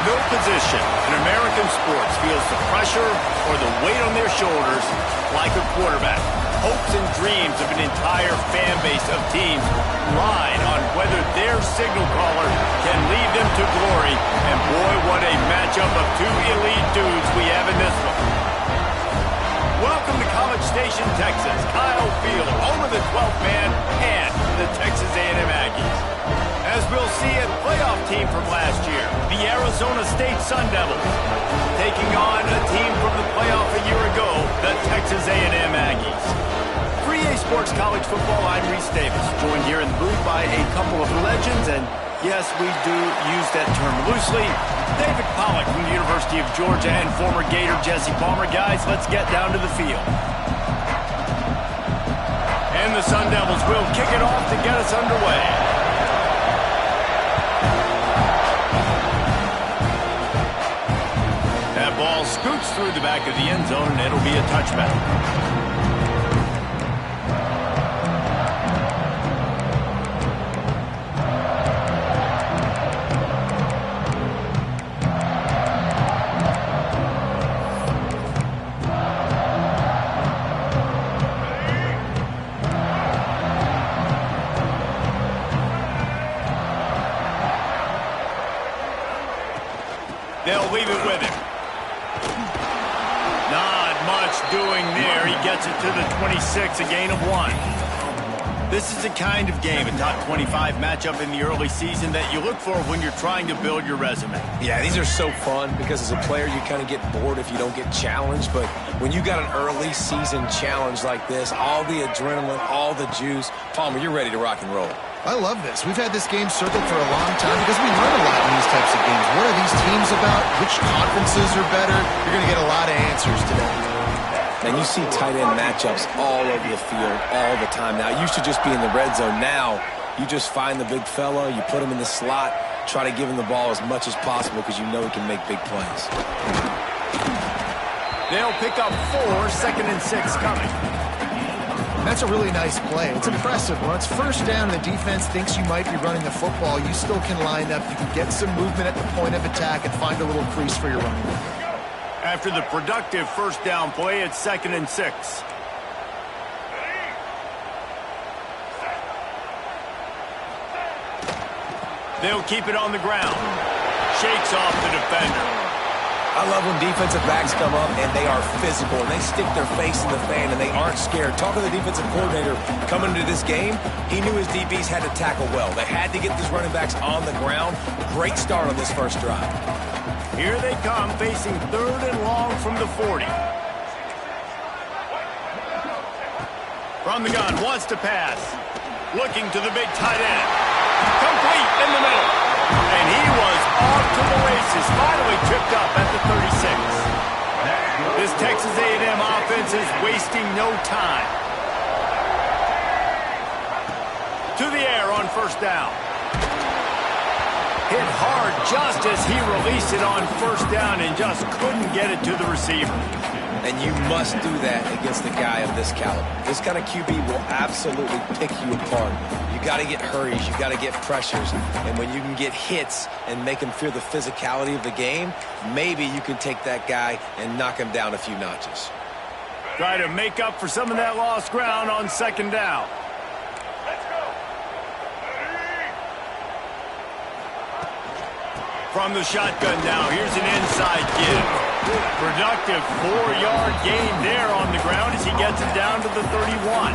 No position in American sports feels the pressure or the weight on their shoulders like a quarterback. Hopes and dreams of an entire fan base of teams ride on whether their signal caller can lead them to glory. And boy, what a matchup of two elite dudes we have in this one. Welcome to College Station, Texas. Kyle Field, home of the 12th man and the Texas A&M Aggies. As we'll see, a playoff team from last year, the Arizona State Sun Devils, taking on a team from the playoff a year ago, the Texas A&M Aggies. For EA Sports College Football, I'm Reese Davis, joined here in the booth by a couple of legends, and yes, we do use that term loosely. David Pollack from the University of Georgia and former Gator Jesse Palmer. Guys, let's get down to the field. And the Sun Devils will kick it off to get us underway. That ball scoots through the back of the end zone, and it'll be a touchback. They'll leave it with him. Not much doing there. He gets it to the 26, a gain of 1. This is the kind of game, a top 25 matchup in the early season, that you look for when you're trying to build your resume. Yeah, these are so fun because as a player, you kind of get bored if you don't get challenged. But when you got an early season challenge like this, all the adrenaline, all the juice, Palmer, you're ready to rock and roll. I love this. We've had this game circled for a long time because we learn a lot in these types of games. What are these teams about? Which conferences are better? You're going to get a lot of answers today. And you see tight end matchups all over the field all the time. Now, it used to just be in the red zone. Now, you just find the big fella, you put him in the slot, try to give him the ball as much as possible because you know he can make big plays. They'll pick up 4, 2nd and 6 coming. That's a really nice play. It's impressive. When it's first down and the defense thinks you might be running the football, you still can line up. You can get some movement at the point of attack and find a little crease for your running back. After the productive first down play, it's 2nd and 6. They'll keep it on the ground. Shakes off the defender. I love when defensive backs come up and they are physical and they stick their face in the fan and they aren't scared. Talking to the defensive coordinator coming into this game, he knew his DBs had to tackle well. They had to get these running backs on the ground. Great start on this first drive. Here they come, facing 3rd and long from the 40. From the gun, wants to pass. Looking to the big tight end. Complete in the middle. And he was off to the races, finally tripped up at the 36. This Texas A&M offense is wasting no time. To the air on first down. Hit hard just as he released it on first down and just couldn't get it to the receiver. And you must do that against a guy of this caliber. This kind of QB will absolutely pick you apart. You got to get hurries, you got to get pressures, and when you can get hits and make him feel the physicality of the game, maybe you can take that guy and knock him down a few notches. Try to make up for some of that lost ground on 2nd down. From the shotgun now, here's an inside give. Productive 4-yard gain there on the ground as he gets it down to the 31.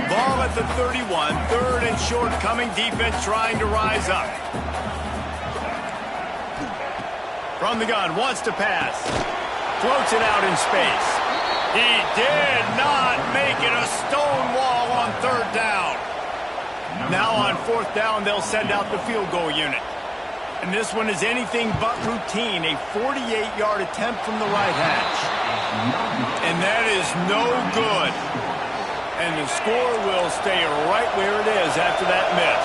Ball at the 31, 3rd and short coming, defense trying to rise up. From the gun, wants to pass. Floats it out in space. He did not make it, a stone wall on 3rd down. Now on 4th down, they'll send out the field goal unit. And this one is anything but routine, a 48-yard attempt from the right hash. And that is no good. And the score will stay right where it is after that miss.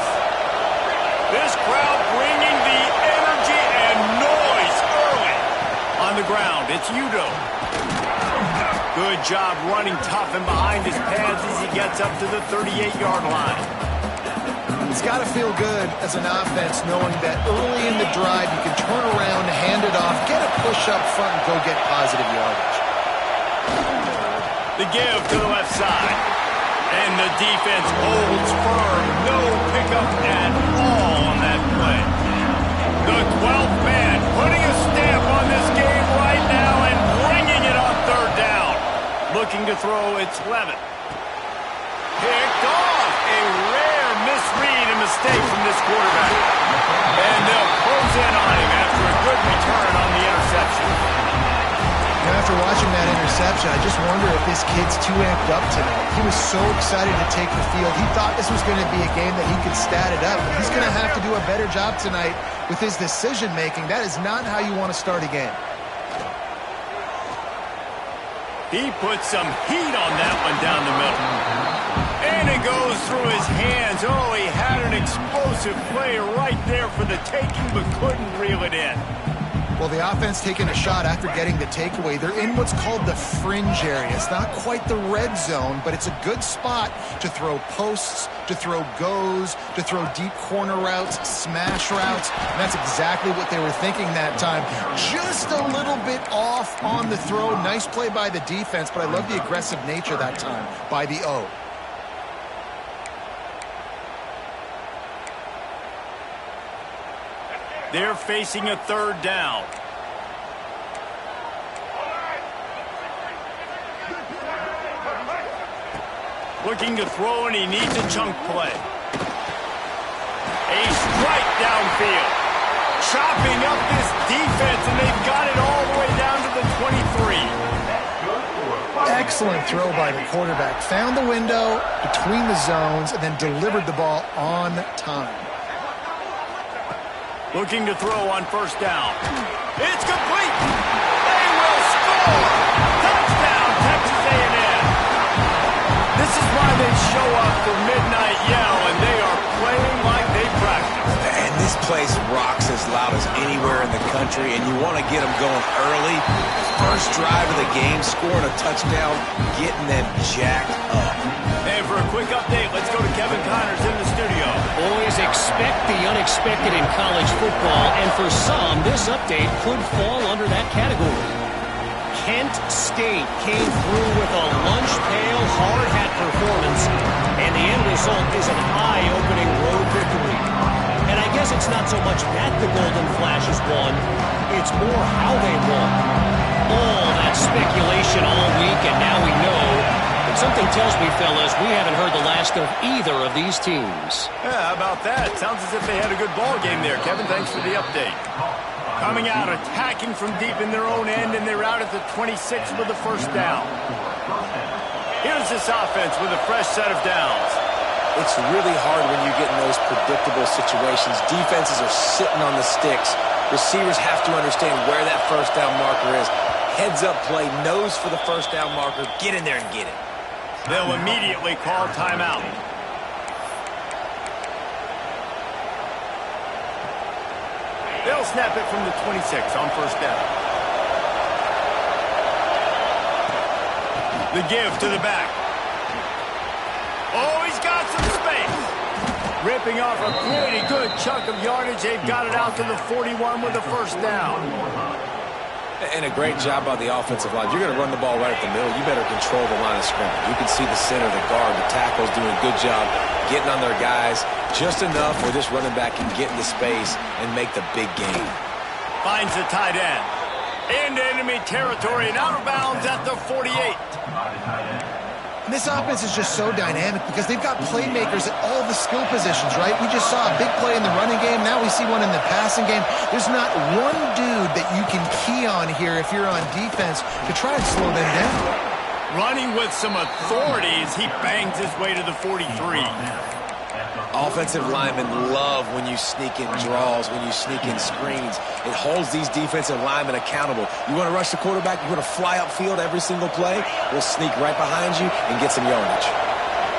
This crowd bringing the energy and noise early. On the ground, it's Udo. Good job running tough and behind his pads as he gets up to the 38-yard line. It's got to feel good as an offense knowing that early in the drive you can turn around, hand it off, get a push up front, and go get positive yardage. The give to the left side. And the defense holds firm. No pickup at all on that play. The 12th man putting a stamp on this game right now and bringing it on third down. Looking to throw, it's Levitt. Picked off. A rare misread and mistake from this quarterback. And they'll close in on him after a good return on the interception. After watching that interception, I just wonder if this kid's too amped up tonight. He was so excited to take the field. He thought this was going to be a game that he could stat it up. But he's going to have to do a better job tonight with his decision-making. That is not how you want to start a game. He put some heat on that one down the middle. And it goes through his hands. Oh, he had an explosive play right there for the taking, but couldn't reel it in. Well, the offense taking a shot after getting the takeaway. They're in what's called the fringe area. It's not quite the red zone, but it's a good spot to throw posts, to throw goes, to throw deep corner routes, smash routes. And that's exactly what they were thinking that time. Just a little bit off on the throw. Nice play by the defense, but I love the aggressive nature that time by the O. They're facing a third down. Looking to throw, and he needs a chunk play. A strike downfield. Chopping up this defense, and they've got it all the way down to the 23. Excellent throw by the quarterback. Found the window between the zones and then delivered the ball on time. Looking to throw on first down. It's complete. They will score. Touchdown, Texas A&M. This is why they show up for midnight yell, and they are playing like they practice. And this place rocks as loud as anywhere in the country, and you want to get them going early. First drive of the game, scoring a touchdown, getting them jacked up. And for a quick update, let's go to Kevin Connors in the studio. Always expect the unexpected in college football, and for some, this update could fall under that category. Kent State came through with a lunch pail, hard hat performance, and the end result is an eye-opening road victory. And I guess it's not so much that the Golden Flashes won, it's more how they won. All that speculation all week, and now we know. But something tells me, fellas, we haven't heard the last of either of these teams. Yeah, how about that? Sounds as if they had a good ball game there. Kevin, thanks for the update. Coming out, attacking from deep in their own end, and they're out at the 26 with the first down. Here's this offense with a fresh set of downs. It's really hard when you get in those predictable situations. Defenses are sitting on the sticks. Receivers have to understand where that first down marker is. Heads up play, nose for the first down marker. Get in there and get it. They'll immediately call timeout. They'll snap it from the 26 on first down. The give to the back. Oh, he's got some space. Ripping off a pretty good chunk of yardage. They've got it out to the 41 with the first down. And a great job by the offensive line. You're going to run the ball right at the middle. You better control the line of scrimmage. You can see the center, the guard, the tackle's doing a good job getting on their guys just enough where this running back can get into space and make the big game. Finds the tight end. Into enemy territory and out of bounds at the 48. And this offense is just so dynamic because they've got playmakers at all the skill positions, right? We just saw a big play in the running game. Now we see one in the passing game. There's not one dude that you can key on here if you're on defense to try and slow them down. Running with some authority as he bangs his way to the 43. Offensive linemen love when you sneak in draws, when you sneak in screens. It holds these defensive linemen accountable. You want to rush the quarterback, you want to fly upfield every single play, we'll sneak right behind you and get some yardage.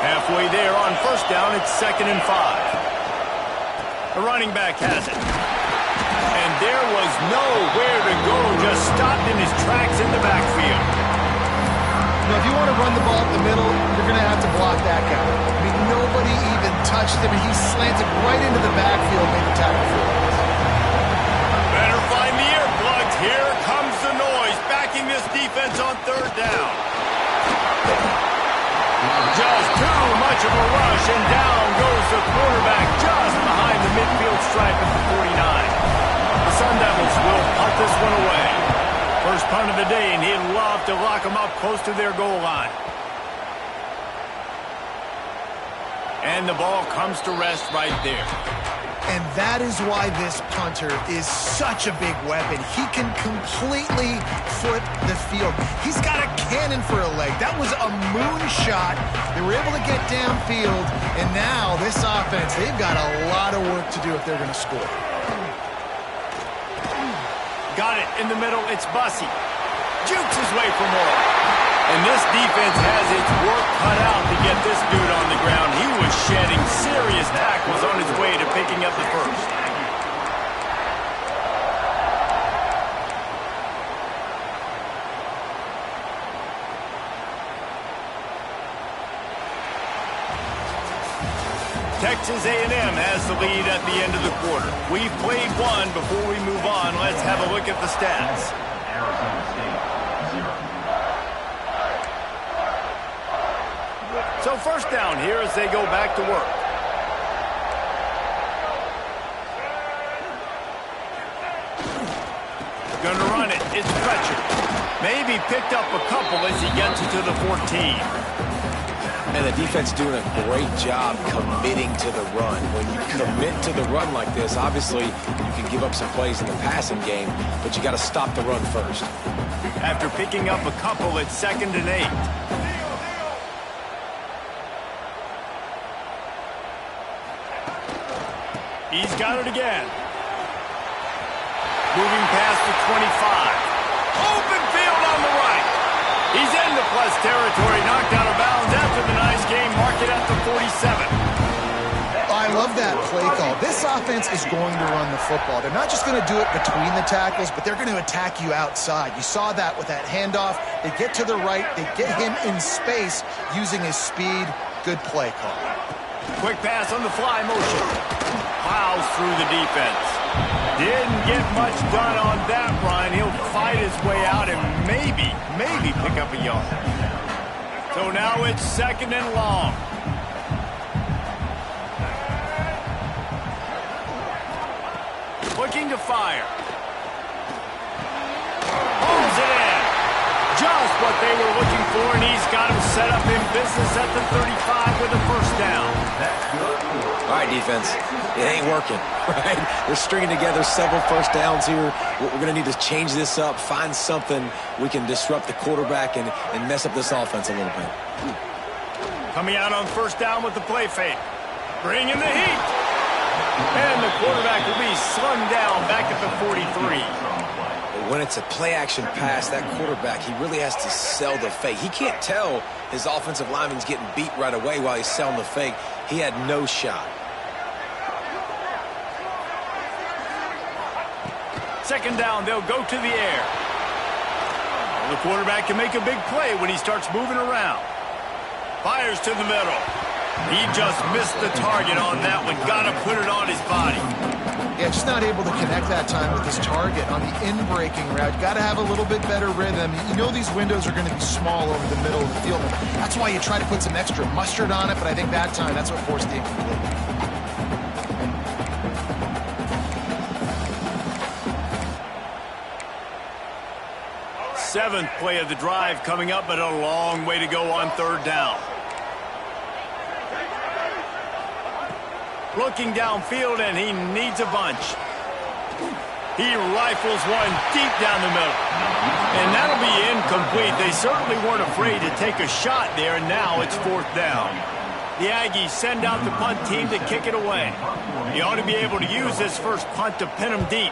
Halfway there on first down, it's 2nd and 5. The running back has it. And there was nowhere to go, just stopped in his tracks in the backfield. Now, if you want to run the ball up the middle, you're going to have to block that guy. I mean, Nobody even touched him, and he slanted right into the backfield, made the tackle for him. Better find the earplugs. Here comes the noise, backing this defense on third down. Just too much of a rush, and down goes the quarterback just behind the midfield stripe at the 49. The Sun Devils will punt this one away. First punt of the day, and he'd love to lock them up close to their goal line. And the ball comes to rest right there. And that is why this punter is such a big weapon. He can completely flip the field. He's got a cannon for a leg. That was a moonshot. They were able to get downfield, and now this offense, they've got a lot of work to do if they're going to score. Got it in the middle. It's Bussey. Jukes his way for more. And this defense has its work cut out to get this dude on the ground. He was shedding serious tackles on his way to picking up the first. Texas A&M has the lead at the end of the quarter. We've played one. Before we move on, let's have a look at the stats. So first down here as they go back to work. Gonna run it. It's Fletcher. Maybe picked up a couple as he gets it to the 14. And the defense doing a great job committing to the run. When you commit to the run like this, obviously you can give up some plays in the passing game, but you got to stop the run first. After picking up a couple, it's 2nd and 8. He's got it again. Moving past the 25. Open field on the right. He's into plus territory, knocked out of bounds after the nice game. Mark it at the 47. I love that play call. This offense is going to run the football. They're not just going to do it between the tackles, but they're going to attack you outside. You saw that with that handoff. They get to the right. They get him in space using his speed. Good play call. Quick pass on the fly motion. Plows through the defense. Didn't get much done on that run. He'll fight his way out and maybe pick up a yard. So now it's 2nd and long. Looking to fire. Pulls it in. Just what they were looking for, and he's got him set up in business at the 35 with a first down. All right, defense, it ain't working, right? They're stringing together several first downs here. We're going to need to change this up, find something we can disrupt the quarterback and mess up this offense a little bit. Coming out on first down with the play fake. Bring in the heat. And the quarterback will be slung down back at the 43. When it's a play-action pass, that quarterback, he really has to sell the fake. He can't tell his offensive lineman's getting beat right away while he's selling the fake. He had no shot. 2nd down, they'll go to the air. The quarterback can make a big play when he starts moving around. Fires to the middle. He just missed the target on that one. Got to put it on his body. Yeah, just not able to connect that time with his target on the in-breaking route. Got to have a little bit better rhythm. You know these windows are going to be small over the middle of the field. And that's why you try to put some extra mustard on it, but I think that time, that's what forced the incomplete. Seventh play of the drive coming up, but a long way to go on 3rd down. Looking downfield, and he needs a bunch. He rifles one deep down the middle. And that'll be incomplete. They certainly weren't afraid to take a shot there, and now it's 4th down. The Aggies send out the punt team to kick it away. He ought to be able to use this first punt to pin him deep.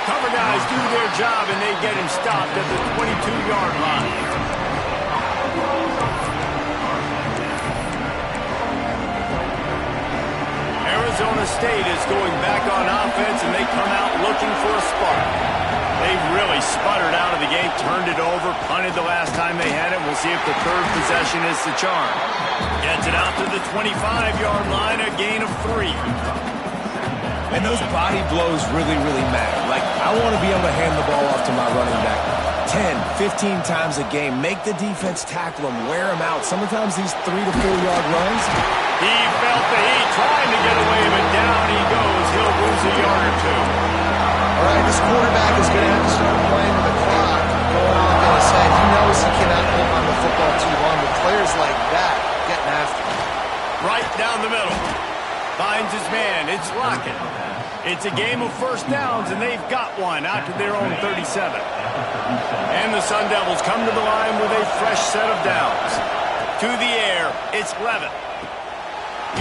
Cover guys do their job, and they get him stopped at the 22-yard line. Arizona State is going back on offense, and they come out looking for a spark. They really sputtered out of the game, turned it over, punted the last time they had it. We'll see if the third possession is the charm. Gets it out to the 25-yard line, a gain of 3. And those body blows really, really matter. Like, I want to be able to hand the ball off to my running back 10, 15 times a game. Make the defense tackle him, wear him out. Sometimes these 3 to 4 yard runs. He felt the heat, trying to get away, but down he goes. He'll lose a yard or 2. All right, this quarterback is going to have to start playing with the clock going off in his head. He knows he cannot hold on the football too long, with players like that getting after him. Right down the middle. Finds his man. It's Lockett. It's a game of first downs, and they've got one out to their own 37. And the Sun Devils come to the line with a fresh set of downs. To the air, it's Levitt.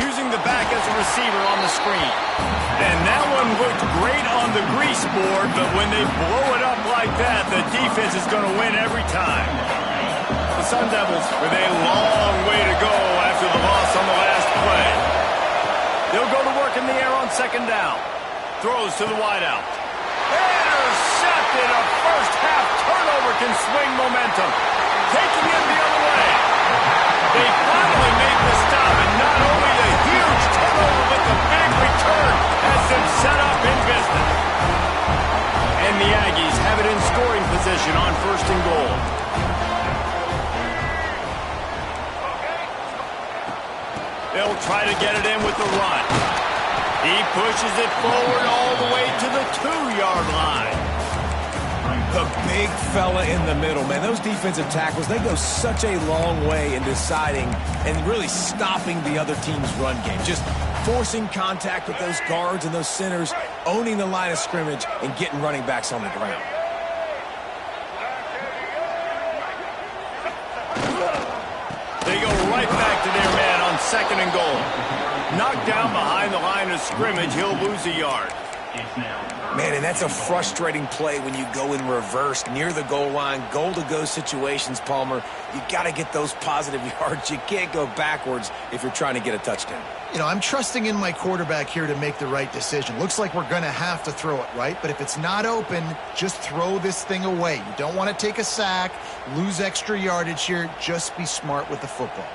Using the back as a receiver on the screen. And that one looked great on the grease board, but when they blow it up like that, the defense is going to win every time. The Sun Devils with a long way to go after the loss on the last play. They'll go to work in the air on second down. Throws to the wideout. Intercepted. A first-half turnover can swing momentum. Taking him the other way. They finally make the stop, and not only the huge turnover, but the big return has them set up in business. And the Aggies have it in scoring position on first and goal. They'll try to get it in with the run. He pushes it forward all the way to the 2-yard line. The big fella in the middle, man. Those defensive tackles, they go such a long way in deciding and really stopping the other team's run game. Just forcing contact with those guards and those centers, owning the line of scrimmage, and getting running backs on the ground. They go right back to their man on second and goal. Knocked down behind the line of scrimmage, he'll lose a yard. Man, and that's a frustrating play when you go in reverse near the goal line, goal-to-go situations, Palmer. You got to get those positive yards. You can't go backwards if you're trying to get a touchdown. You know, I'm trusting in my quarterback here to make the right decision. Looks like we're going to have to throw it, right? But if it's not open, just throw this thing away. You don't want to take a sack, lose extra yardage here. Just be smart with the football.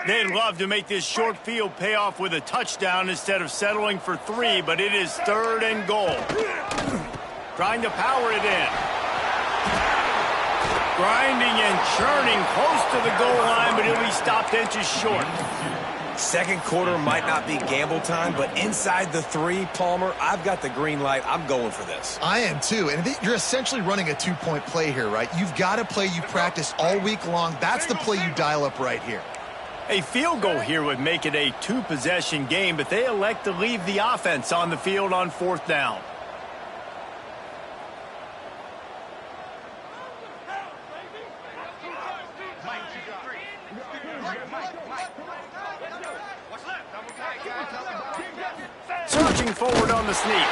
They'd love to make this short field pay off with a touchdown instead of settling for 3, but it is third and goal. Trying to power it in. Grinding and churning close to the goal line, but he'll be stopped inches short. Second quarter might not be gamble time, but inside the 3, Palmer, I've got the green light. I'm going for this. I am too, and you're essentially running a 2-point play here, right? You've got a play you practice all week long. That's the play you dial up right here. A field goal here would make it a 2-possession game, but they elect to leave the offense on the field on fourth down. Searching forward on the sneak.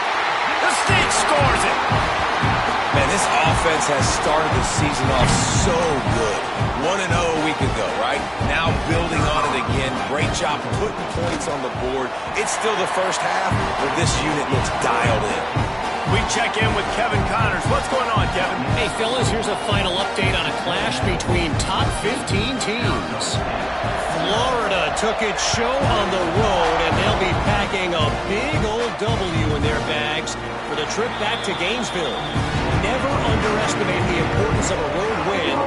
The sneak scores it. Man, this offense has started the season off so good. 1-0 a week ago, right? Now building on it again. Great job putting points on the board. It's still the first half, but this unit looks dialed in. We check in with Kevin Connors. What's going on, Kevin? Hey, fellas, here's a final update on a clash between top 15 teams. Florida took its show on the road, and they'll be packing a big old W in their bags for the trip back to Gainesville. Never underestimate the importance of a road win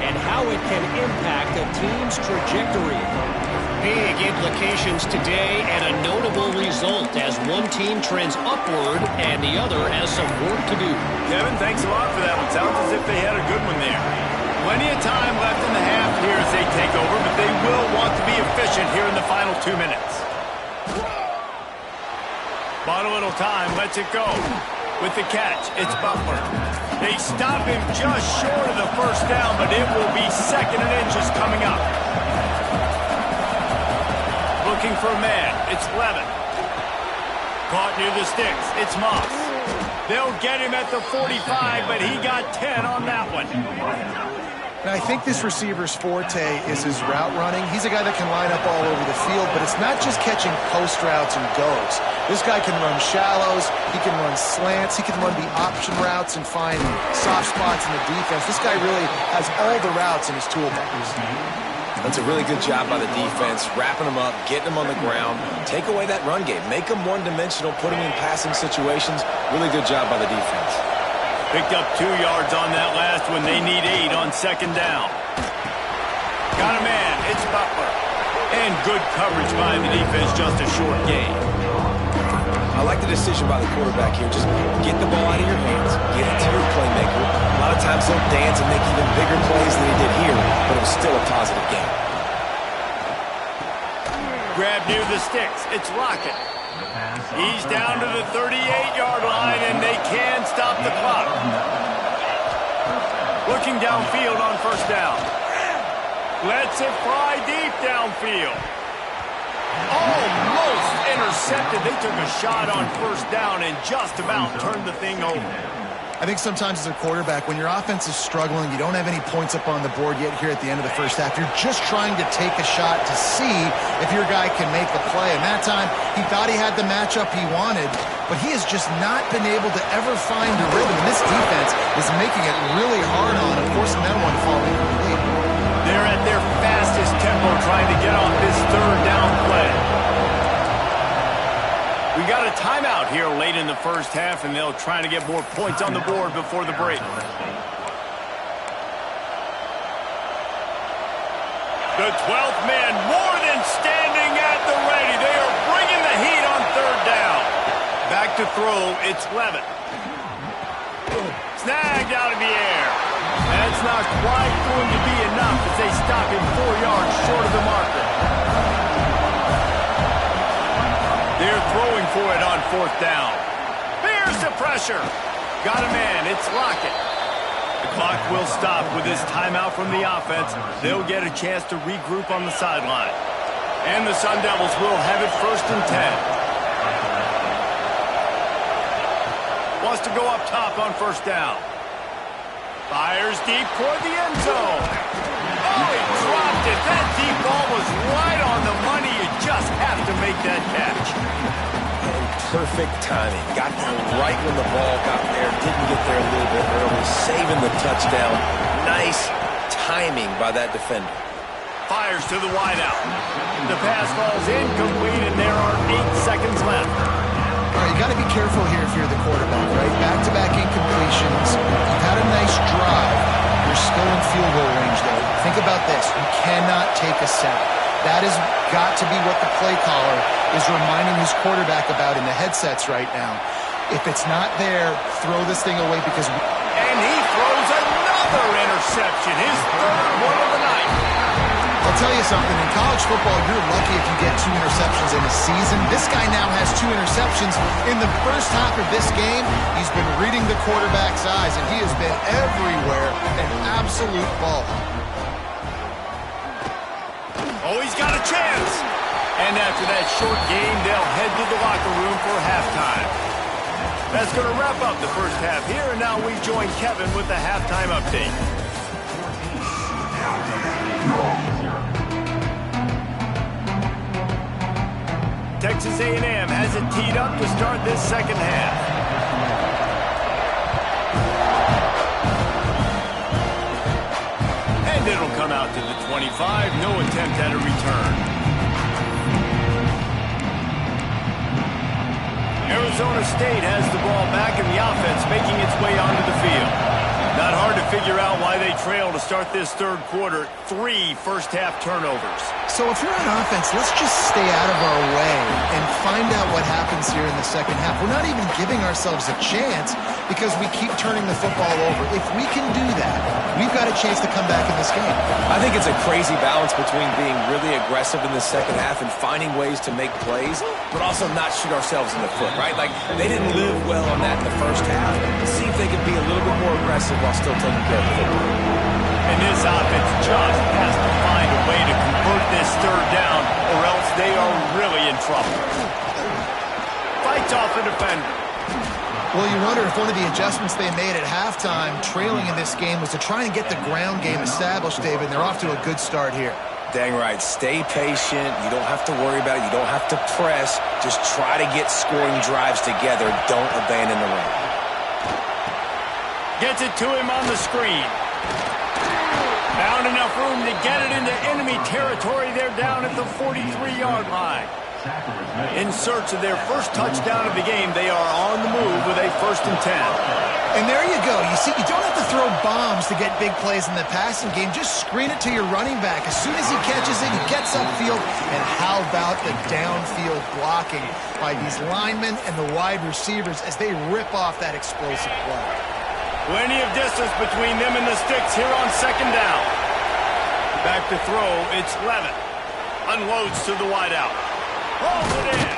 and how it can impact a team's trajectory. Big implications today and a notable result as one team trends upward and the other has some work to do. Kevin, thanks a lot for that one. Sounds as if they had a good one there. Plenty of time left in the half here as they take over, but they will want to be efficient here in the final 2 minutes. Bought a little time, lets it go. With the catch, it's Butler. They stop him just short of the first down, but it will be second and inches coming up. Looking for a man, it's Levin. Caught near the sticks, it's Moss. They'll get him at the 45, but he got 10 on that one. And I think this receiver's forte is his route running. He's a guy that can line up all over the field, but it's not just catching post routes and goes. This guy can run shallows, he can run slants, he can run the option routes and find soft spots in the defense. This guy really has all the routes in his toolbox. That's a really good job by the defense, wrapping them up, getting them on the ground. Take away that run game. Make them one-dimensional, put them in passing situations. Really good job by the defense. Picked up 2 yards on that last one. They need 8 on second down. Got a man. It's Butler. And good coverage by the defense. Just a short gain. I like the decision by the quarterback here. Just get the ball out of your hands. Get it to your playmaker. A lot of times they'll dance and make even bigger plays than he did here, but it was still a positive game. Grab near the sticks. It's Lockett. He's down to the 38-yard line, and they can stop the clock. Looking downfield on first down. Lets it fly deep downfield. Almost intercepted. They took a shot on first down and just about turned the thing over. I think sometimes as a quarterback, when your offense is struggling, you don't have any points up on the board yet here at the end of the first half. You're just trying to take a shot to see if your guy can make a play. And that time, he thought he had the matchup he wanted, but he has just not been able to ever find a rhythm. And this defense is making it really hard on him, forcing that one to fall incomplete. They're at their fastest tempo trying to get off this third down play. We got a timeout here late in the first half, and they'll try to get more points on the board before the break. The 12th man more than standing at the ready. They are bringing the heat on third down. Back to throw, it's Levin. Snagged out of the air. That's not quite going to be enough as they stop him 4 yards short of the marker. They're throwing for it on fourth down. There's the pressure. Got a man. It's Lockett. The clock will stop with this timeout from the offense. They'll get a chance to regroup on the sideline. And the Sun Devils will have it 1st and 10. Wants to go up top on first down. Fires deep toward the end zone. Oh, he dropped it. That deep ball was right on the money. You just have to make that catch. And perfect timing. Got there right when the ball got there. Didn't get there a little bit early. Saving the touchdown. Nice timing by that defender. Fires to the wideout. The pass falls incomplete, and there are 8 seconds left. All right, you got to be careful here if you're the quarterback, right? Back-to-back incompletions. You've had a nice drive. You're still in field goal range, though. Think about this. You cannot take a sack. That has got to be what the play caller is reminding his quarterback about in the headsets right now. If it's not there, throw this thing away because... And he throws another interception. His 3rd one of the night. I'll tell you something, in college football, you're lucky if you get 2 interceptions in a season. This guy now has 2 interceptions. In the first half of this game, he's been reading the quarterback's eyes, and he has been everywhere, an absolute ball. Oh, he's got a chance. And after that short game, they'll head to the locker room for halftime. That's going to wrap up the first half here, and now we join Kevin with the halftime update. Texas A&M has it teed up to start this second half. out to the 25. No attempt at a return. Arizona State has the ball back in the offense, making its way onto the field. Not hard to figure out why they trail to start this third quarter. 3 first-half turnovers. So if you're on offense, let's just stay out of our way and find out what happens here in the second half. We're not even giving ourselves a chance because we keep turning the football over. If we can do that, we've got a chance to come back in this game. I think it's a crazy balance between being really aggressive in the second half and finding ways to make plays, but also not shoot ourselves in the foot, right? Like, they didn't live well on that in the first half. See if they can be a little bit more aggressive while still taking care of the football. And this offense just has to find a way to convert this third down, or else they are really in trouble. Fights off a defender. Well, you wonder if one of the adjustments they made at halftime, trailing in this game, was to try and get the ground game established, David, and they're off to a good start here. Dang right. Stay patient. You don't have to worry about it. You don't have to press. Just try to get scoring drives together. Don't abandon the run. Gets it to him on the screen. Found enough room to get it into enemy territory. They're down at the 43-yard line. In search of their first touchdown of the game, they are on the move with a 1st and 10. And there you go. You see, you don't have to throw bombs to get big plays in the passing game. Just screen it to your running back. As soon as he catches it, he gets upfield. And how about the downfield blocking by these linemen and the wide receivers as they rip off that explosive play. Plenty of distance between them and the sticks here on 2nd down. Back to throw, it's Levin. Unloads to the wideout. Rolls it in.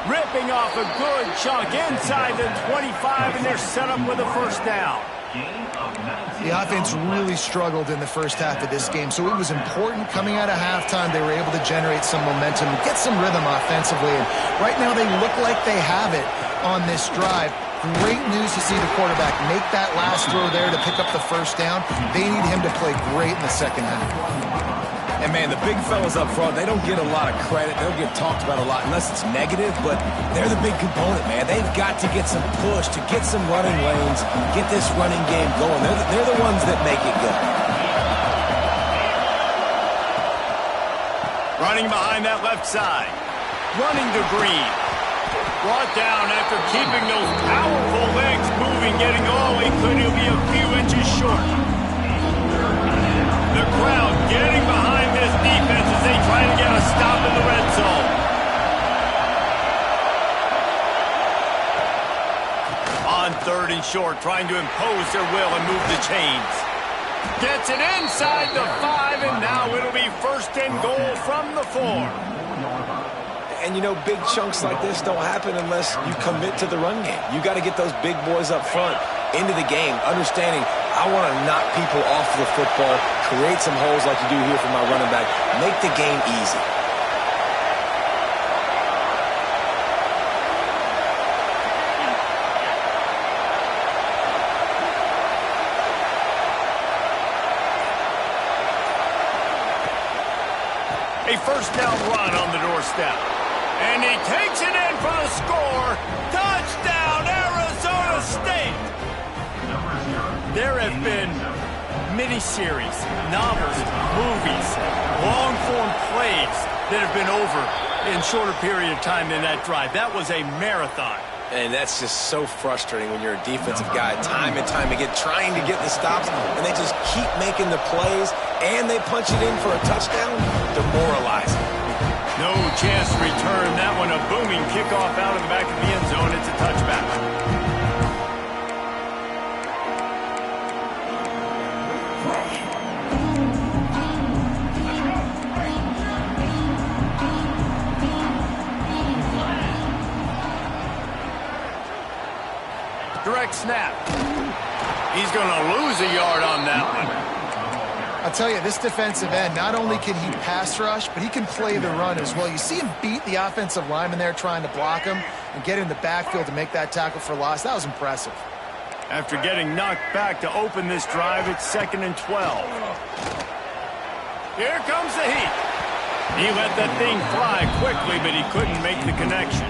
Ripping off a good chunk inside the 25, and they're set up with a 1st down. The offense really struggled in the first half of this game, so it was important coming out of halftime. They were able to generate some momentum, get some rhythm offensively, and right now they look like they have it on this drive. Great news to see the quarterback make that last throw there to pick up the 1st down. They need him to play great in the second half. And, man, the big fellas up front, they don't get a lot of credit. They don't get talked about a lot unless it's negative, but they're the big component, man. They've got to get some push, to get some running lanes, get this running game going. They're the ones that make it go. Running behind that left side. Running to Green. Brought down after keeping those powerful legs moving, getting all he could. He'll be a few inches short. The crowd getting behind this defense as they try to get a stop in the red zone. On 3rd and short, trying to impose their will and move the chains. Gets it inside the 5, and now it'll be 1st and goal from the 4. And, you know, big chunks like this don't happen unless you commit to the run game. You got to get those big boys up front into the game, understanding I want to knock people off the football, create some holes like you do here for my running back, make the game easy. A 1st down run on the doorstep. And he takes it in for the score. Touchdown, Arizona State. There have been miniseries, novels, movies, long-form plays that have been over in shorter period of time than that drive. That was a marathon. And that's just so frustrating when you're a defensive guy, time and time again, trying to get the stops, and they just keep making the plays, and they punch it in for a touchdown. Demoralizing. No chance to return that one. A booming kickoff out of the back of the end zone. It's a touchback. Direct snap. He's going to lose a yard on that one. I'll tell you, this defensive end, not only can he pass rush, but he can play the run as well. You see him beat the offensive lineman there trying to block him and get in the backfield to make that tackle for loss. That was impressive. After getting knocked back to open this drive, it's 2nd and 12. Here comes the heat. He let that thing fly quickly, but he couldn't make the connection.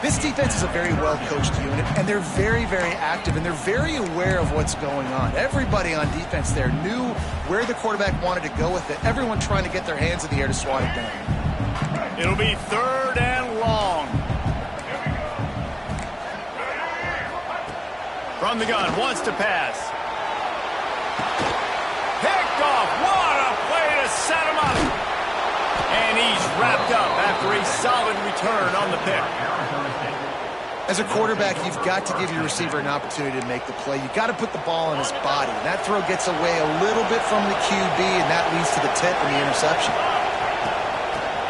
This defense is a very well-coached unit, and they're very, very active, and they're very aware of what's going on. Everybody on defense there knew where the quarterback wanted to go with it. Everyone trying to get their hands in the air to swat it down. It'll be 3rd and long. From the gun, wants to pass. Picked off. What a play to set him up. And he's wrapped up after a solid return on the pick. As a quarterback, you've got to give your receiver an opportunity to make the play. You've got to put the ball in his body. And that throw gets away a little bit from the QB, and that leads to the tip and the interception.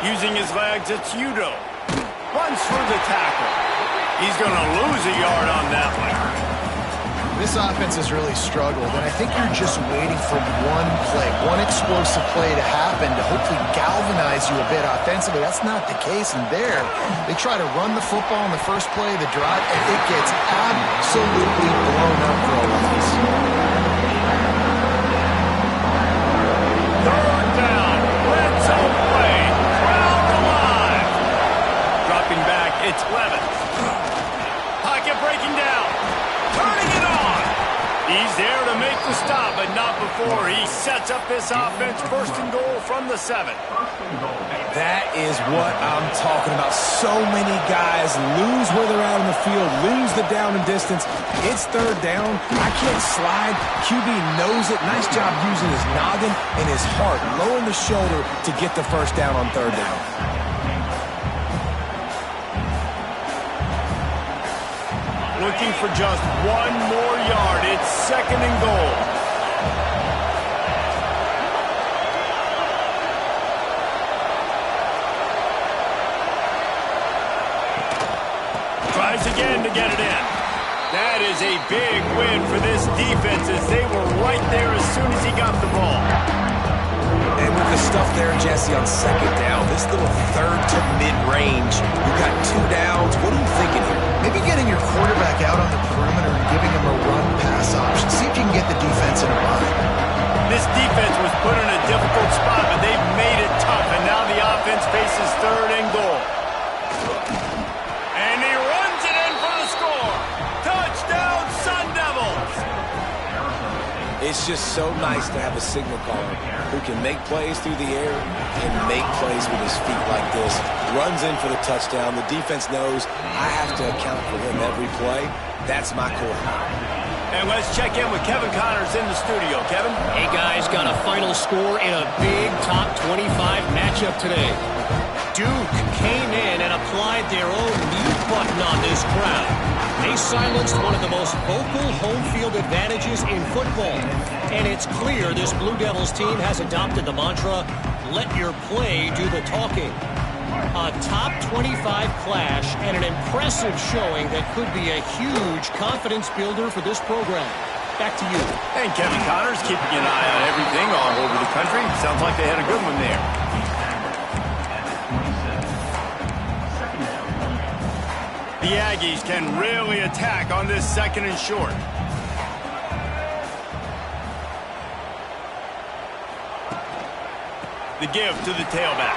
Using his legs, it's Udo. Runs through the tackle. He's going to lose a yard on that one. This offense has really struggled, and I think you're just waiting for one play, one explosive play to happen to hopefully galvanize you a bit offensively. That's not the case, and there, they try to run the football in the first play of the drive, and it gets absolutely blown up for a loss. 3rd down, red zone play, crowd alive. Dropping back, it's Levis. Pocket breaking down, turning it on. He's there to make the stop, but not before he sets up this offense. 1st and goal from the 7. That is what I'm talking about. So many guys lose where they're out in the field, lose the down and distance. It's 3rd down. I can't slide. QB knows it. Nice job using his noggin and his heart, lowering the shoulder to get the 1st down on 3rd down. Looking for just one more yard. It's 2nd and goal. Tries again to get it in. That is a big win for this defense as they were right there as soon as he got the ball. And with the stuff there, Jesse, on 2nd down, this little 3rd to mid-range, you got 2 downs. What are you thinking here? Maybe getting your quarterback out on the perimeter and giving him a run-pass option. See if you can get the defense in a bind. This defense was put in a difficult spot, but they've made it tough, and now the offense faces 3rd and goal. And he runs it in for the score. Touchdown, Sun Devils! It's just so nice to have a signal caller who can make plays through the air and make plays with his feet like this. Runs in for the touchdown. The defense knows I have to account for him every play. That's my quarterback. And let's check in with Kevin Connors in the studio. Kevin? Hey, guys, got a final score in a big top 25 matchup today. Duke came in and applied their own mute button on this crowd. They silenced one of the most vocal home field advantages in football. And it's clear this Blue Devils team has adopted the mantra, let your play do the talking. A top 25 clash and an impressive showing that could be a huge confidence builder for this program. Back to you. And Kevin Connors keeping an eye on everything all over the country. Sounds like they had a good one there. The Aggies can really attack on this 2nd and short. The give to the tailback.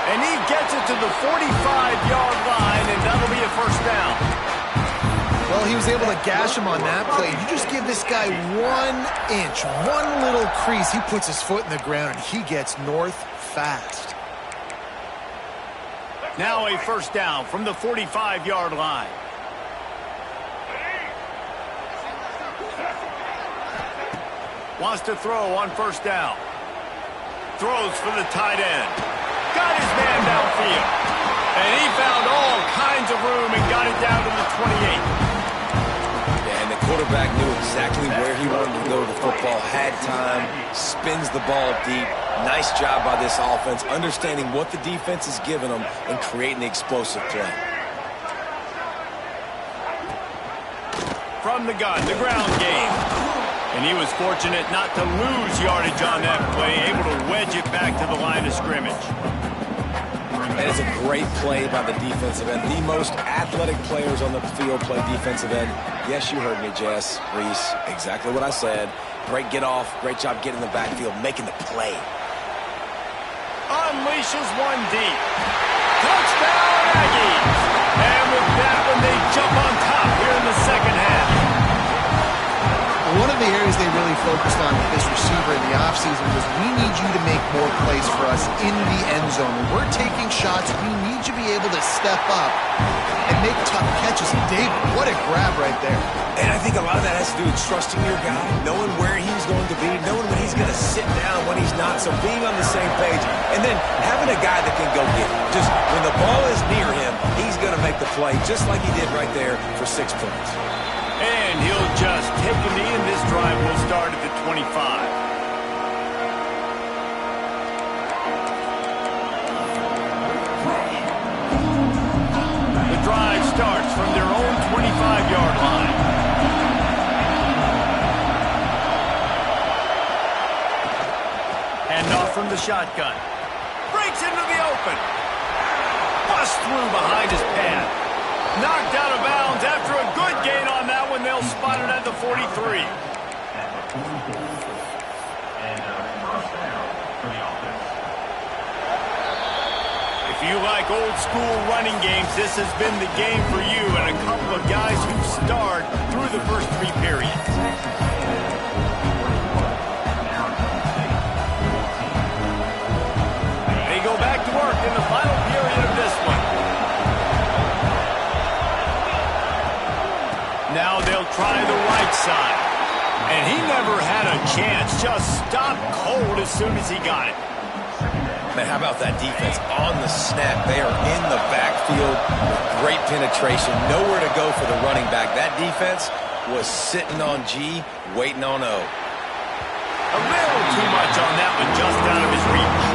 And he gets it to the 45-yard line, and that'll be a 1st down. Well, he was able to gash him on that play. You just give this guy 1 inch, one little crease. He puts his foot in the ground, and he gets north fast. Now a 1st down from the 45-yard line. Wants to throw on 1st down. Throws for the tight end. Got his man downfield. And he found all kinds of room and got it down to the 28. Yeah, and the quarterback knew exactly where he wanted to go with the football, had time, spins the ball deep. Nice job by this offense, understanding what the defense is giving them and creating the explosive play. From the gun, the ground game. And he was fortunate not to lose yardage on that play, able to wedge it back to the line of scrimmage. That is a great play by the defensive end. The most athletic players on the field play defensive end. Yes, you heard me, Jess, Reese. Exactly what I said. Great get off. Great job getting in the backfield, making the play. Unleashes one deep. Touchdown, Aggies! And with that one, they jump on top here in the second half. One of the areas they really focused on with this receiver in the offseason was we need you to make more plays for us in the end zone. When we're taking shots, we need you to be able to step up and make tough catches. David, what a grab right there. And I think a lot of that has to do with trusting your guy, knowing where he's going to be, knowing when he's going to sit down, when he's not, so being on the same page, and then having a guy that can go get it. Just when the ball is near him, he's going to make the play, just like he did right there for 6 points. And he'll just take a knee, and this drive will start at the 25. The drive starts from their own 25-yard line. Hand off from the shotgun. Breaks into the open. Bust through behind his pad. Knocked out of bounds after a good gain on that one. They'll spot it at the 43. If you like old school running games, this has been the game for you and a couple of guys who've starred through the first 3 periods. They go back to work in the final period of this one. Now they'll try the right side. And he never had a chance. Just stopped cold as soon as he got it. Man, how about that defense on the snap? They are in the backfield with great penetration. Nowhere to go for the running back. That defense was sitting on G, waiting on O. A little too much on that one, just out of his reach.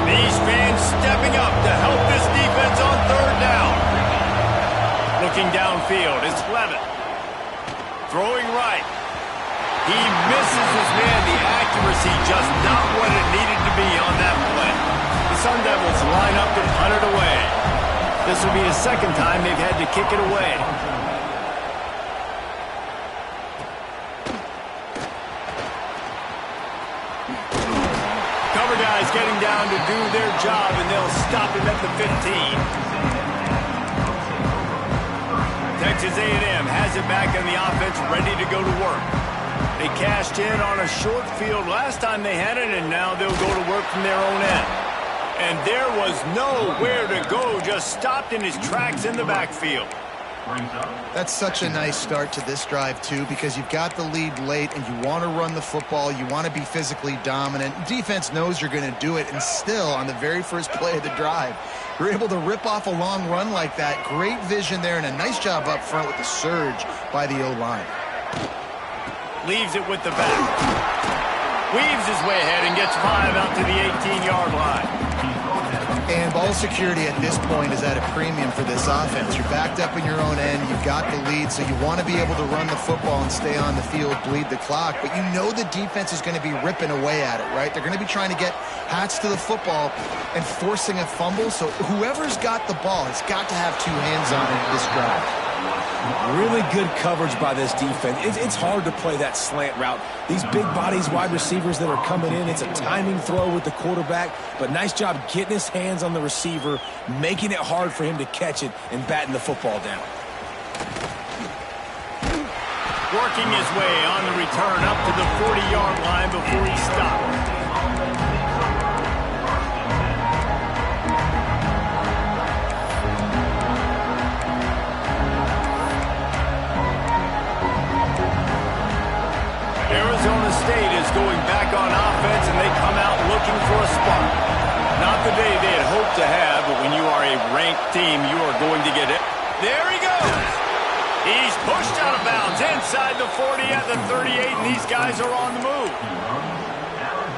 These fans stepping up to help this defense on 3rd down. Looking downfield, it's Levitt. Throwing right. He misses his man. The accuracy just not what it needed to be on that play. The Sun Devils line up to punt it away. This will be the 2nd time they've had to kick it away. Cover guys getting down to do their job, and they'll stop him at the 15. Texas A&M has it back on the offense, ready to go to work. They cashed in on a short field last time they had it, and now they'll go to work from their own end. And there was nowhere to go, just stopped in his tracks in the backfield. That's such a nice start to this drive, too, because you've got the lead late and you want to run the football. You want to be physically dominant. Defense knows you're going to do it, and still, on the very first play of the drive, you're able to rip off a long run like that. Great vision there, and a nice job up front with the surge by the O-line. Leaves it with the back. Weaves his way ahead and gets 5 out to the 18-yard line. And ball security at this point is at a premium for this offense. You're backed up in your own end. You've got the lead, so you want to be able to run the football and stay on the field, bleed the clock. But you know the defense is going to be ripping away at it, right? They're going to be trying to get hats to the football and forcing a fumble. So whoever's got the ball has got to have 2 hands on it this drive. Really good coverage by this defense. It's hard to play that slant route. These big bodies, wide receivers that are coming in, it's a timing throw with the quarterback, but nice job getting his hands on the receiver, making it hard for him to catch it and batting the football down. Working his way on the return up to the 40-yard line before he stopped. Arizona State is going back on offense, and they come out looking for a spark. Not the day they had hoped to have, but when you are a ranked team, you are going to get it. There he goes. He's pushed out of bounds inside the 40 at the 38, and these guys are on the move.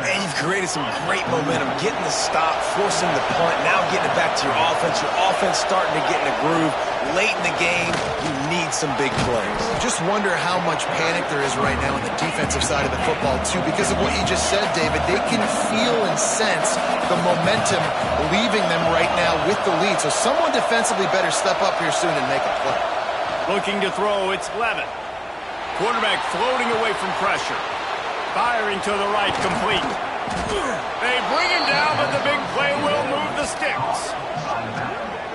And you've created some great momentum, getting the stop, forcing the punt, now getting it back to your offense. Your offense starting to get in a groove. Late in the game, you need some big plays. Just wonder how much panic there is right now on the defensive side of the football, too. Because of what you just said, David, they can feel and sense the momentum leaving them right now with the lead. So someone defensively better step up here soon and make a play. Looking to throw, it's Levitt. Quarterback floating away from pressure. Firing to the right, complete. They bring him down, but the big play will move the sticks.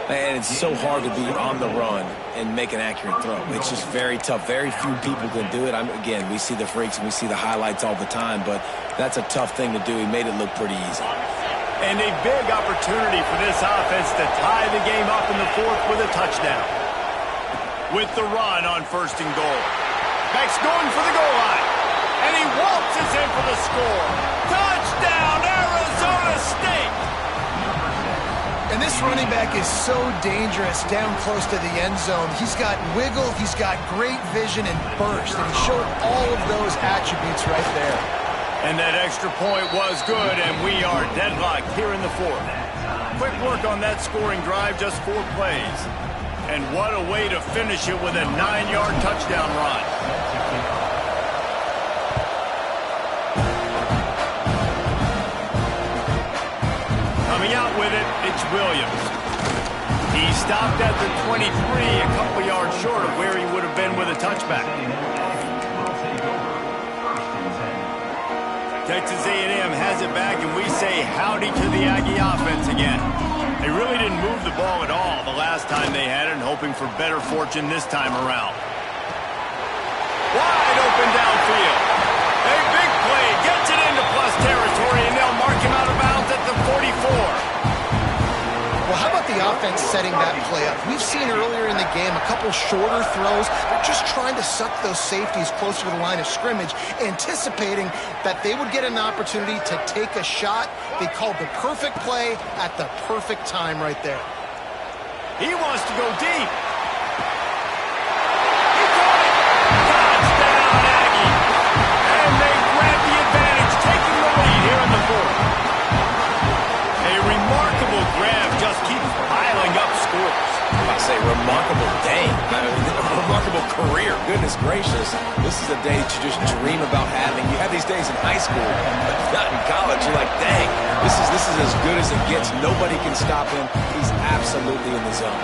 And it's so hard to be on the run and make an accurate throw. It's just very tough. Very few people can do it. Again, we see the freaks and we see the highlights all the time, but that's a tough thing to do. He made it look pretty easy. And a big opportunity for this offense to tie the game up in the fourth with a touchdown. With the run on 1st and goal. Beck's going for the goal line. And he waltzes in for the score. Touchdown, Arizona State! And this running back is so dangerous down close to the end zone. He's got wiggle, he's got great vision and burst, and he showed all of those attributes right there. And that extra point was good, and we are deadlocked here in the fourth. Quick work on that scoring drive, just 4 plays. And what a way to finish it with a 9-yard touchdown run. Coming out with it, it's Williams. He stopped at the 23, a couple yards short of where he would have been with a touchback. Texas A&M has it back, and we say howdy to the Aggie offense again. They really didn't move the ball at all the last time they had it, and hoping for better fortune this time around. Wide open downfield. A big play gets it into plus territory, and they'll mark him out of bounds at the 44. Well, how about the offense setting that play up? We've seen earlier in the game a couple shorter throws. They're just trying to suck those safeties closer to the line of scrimmage, anticipating that they would get an opportunity to take a shot. They called the perfect play at the perfect time right there. He wants to go deep. He caught it. Touchdown, Aggie. And they grab the advantage, taking the lead here in the fourth. A remarkable grab just keeps piling up scores. I say remarkable day. Remarkable career. Goodness gracious. This is a day that you just dream about having. You have these days in high school, but not in college. You're like, dang, this is as good as it gets. Nobody can stop him. He's absolutely in the zone.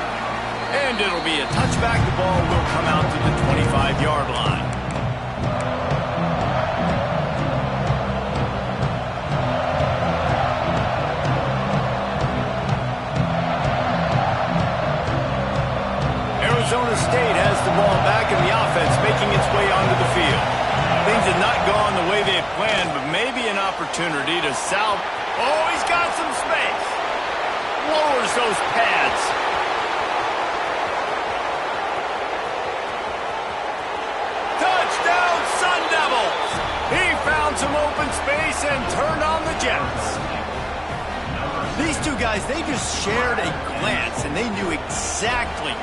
And it'll be a touchback. The ball will come out to the 25-yard line. Arizona State has the ball back in the offense, making its way onto the field. Things have not gone the way they had planned, but maybe an opportunity to salve. Oh, he's got some space. Lowers those pads. Touchdown, Sun Devils! He found some open space and turned on the Jets. These two guys, they just shared a glance, and they knew exactly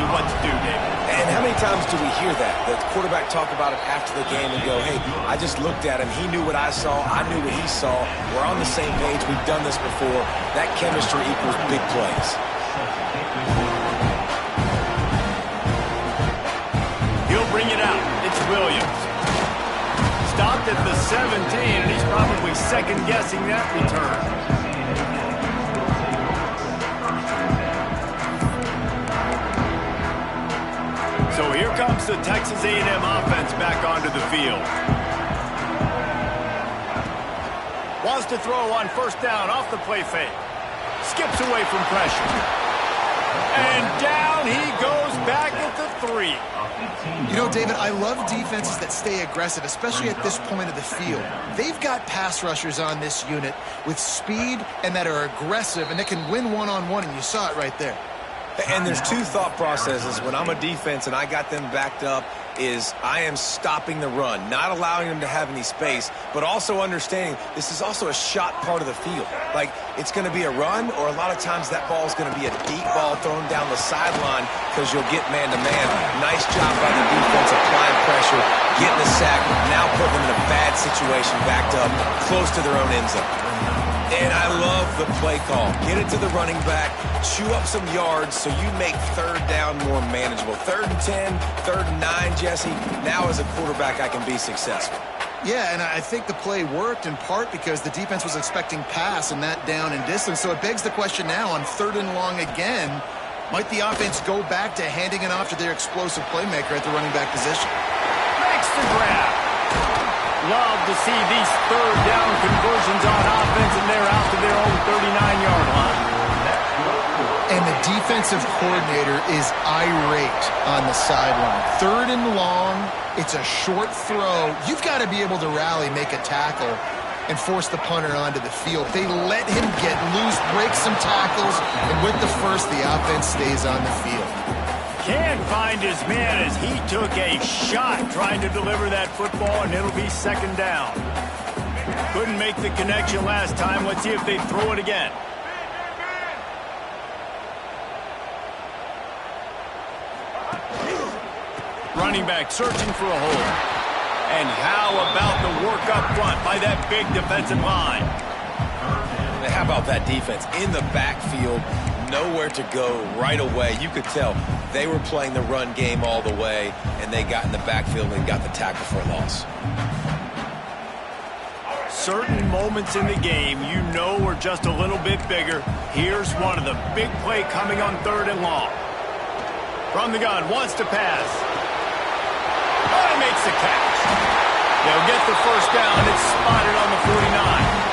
what to do, David. And how many times do we hear that? The quarterback talk about it after the game and go, hey, I just looked at him. He knew what I saw. I knew what he saw. We're on the same page. We've done this before. That chemistry equals big plays. He'll bring it out. It's Williams. Stopped at the 17, and he's probably second-guessing that return. So here comes the Texas A&M offense back onto the field. Wants to throw on 1st down off the play fake. Skips away from pressure. And down he goes back at the 3. You know, David, I love defenses that stay aggressive, especially at this point of the field. They've got pass rushers on this unit with speed and that are aggressive and that can win one-on-one, and you saw it right there. And there's two thought processes when I'm a defense and I got them backed up is I am stopping the run, not allowing them to have any space, but also understanding this is also a shot part of the field. Like, it's going to be a run, or a lot of times that ball is going to be a deep ball thrown down the sideline because you'll get man-to-man. Nice job by the defense applying pressure, getting a sack, now putting them in a bad situation backed up close to their own end zone. And I love the play call. Get it to the running back, chew up some yards so you make 3rd down more manageable. 3rd and 10, 3rd and 9, Jesse. Now as a quarterback, I can be successful. Yeah, and I think the play worked in part because the defense was expecting pass and that down and distance. So it begs the question now on 3rd and long again, might the offense go back to handing it off to their explosive playmaker at the running back position? Makes the grab. love to see these third down conversions on offense, and they're out to their own 39-yard line. And the defensive coordinator is irate on the sideline. Third and long, it's a short throw. You've got to be able to rally, make a tackle, and force the punter onto the field. They let him get loose, break some tackles, and with the first, the offense stays on the field. Can't find his man as he took a shot trying to deliver that football, and it'll be second down. Couldn't make the connection last time. Let's see if they throw it again. Running back searching for a hole. And how about the work up front by that big defensive line? How about that defense in the backfield, nowhere to go right away. You could tell they were playing the run game all the way, and they got in the backfield and got the tackle for a loss. Certain moments in the game you know are just a little bit bigger. Here's one of the big play coming on third and long. From the gun, wants to pass. Oh, he makes the catch. They'll get the first down. It's spotted on the 49.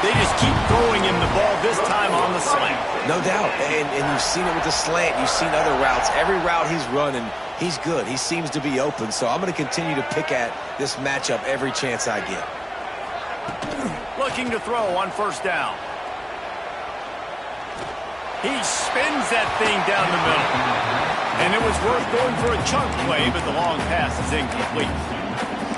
They just keep throwing him the ball, this time on the slant. No doubt, and you've seen it with the slant. You've seen other routes. Every route he's running, he's good. He seems to be open, so I'm going to continue to pick at this matchup every chance I get. Looking to throw on first down. He spins that thing down the middle. And it was worth going for a chunk play, but the long pass is incomplete.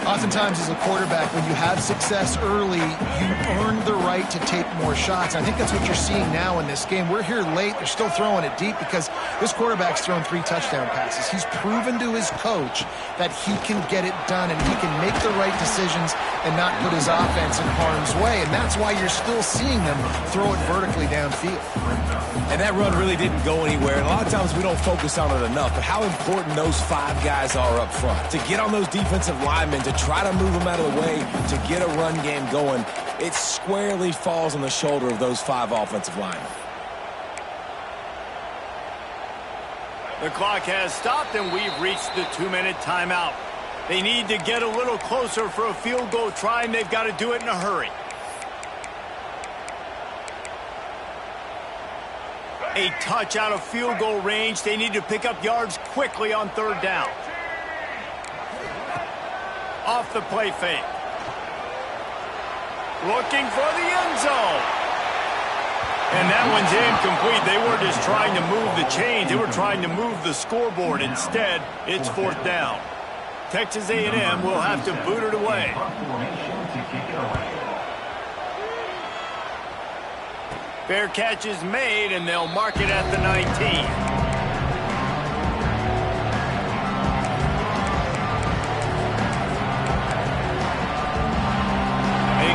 Oftentimes as a quarterback, when you have success early, you earn the right to take more shots. I think that's what you're seeing now in this game. We're here late. They're still throwing it deep because this quarterback's thrown 3 touchdown passes. He's proven to his coach that he can get it done and he can make the right decisions and not put his offense in harm's way. And that's why you're still seeing them throw it vertically downfield. And that run really didn't go anywhere. And a lot of times we don't focus on it enough. But how important those 5 guys are up front. To get on those defensive linemen, to try to move them out of the way, to get a run game going, it squarely falls on the shoulder of those 5 offensive linemen. The clock has stopped, and we've reached the 2-minute timeout. They need to get a little closer for a field goal try, and they've got to do it in a hurry. A touch out of field goal range. They need to pick up yards quickly on third down. Off the play fake. Looking for the end zone. And that one's incomplete. They were just trying to move the chains. They were trying to move the scoreboard. Instead, it's fourth down. Texas A&M will have to boot it away. Fair catch is made, and they'll mark it at the 19.